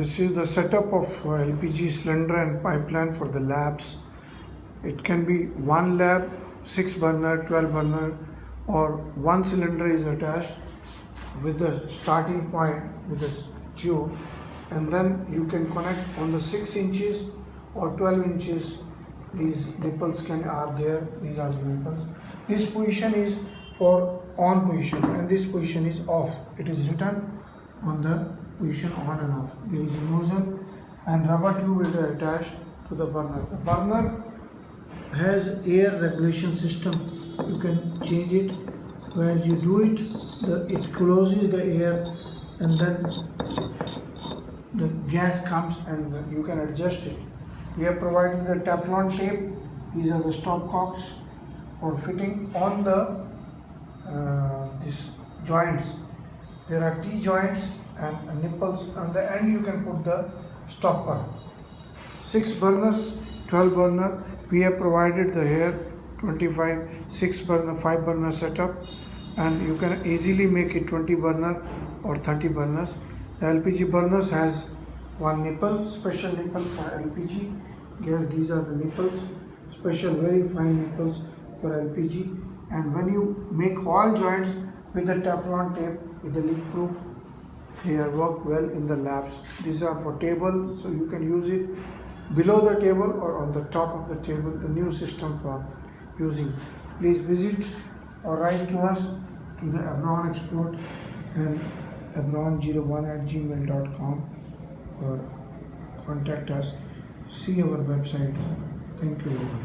This is the setup of LPG cylinder and pipeline for the labs. It can be one lab, 6 burner, 12 burner, or one cylinder is attached with the starting point with the tube, and then you can connect on the 6 inches or 12 inches. These nipples are there. These are the nipples. This position is for on position and this position is off. It is written on the position on and off. There is a nozzle and rubber tube is attached to the burner. The burner has air regulation system. You can change it. As you do it, it closes the air and then the gas comes and you can adjust it. We are providing the Teflon tape. These are the stopcocks for fitting on the these joints. There are T joints and nipples. On the end you can put the stopper. 6 burners, 12 burner. We have provided the here 25 6 burner 5 burner setup, and you can easily make it 20 burner or 30 burners. The LPG burners has one nipple, special nipple for LPG gas. These are the nipples, special very fine nipples for LPG. And when you make all joints with the Teflon tape with the leak proof, they are work well in the labs. These are for table, so you can use it below the table or on the top of the table. The new system for using. Please visit or write to us to the Abron Export and abron01@gmail.com or contact us. See our website. Thank you very much.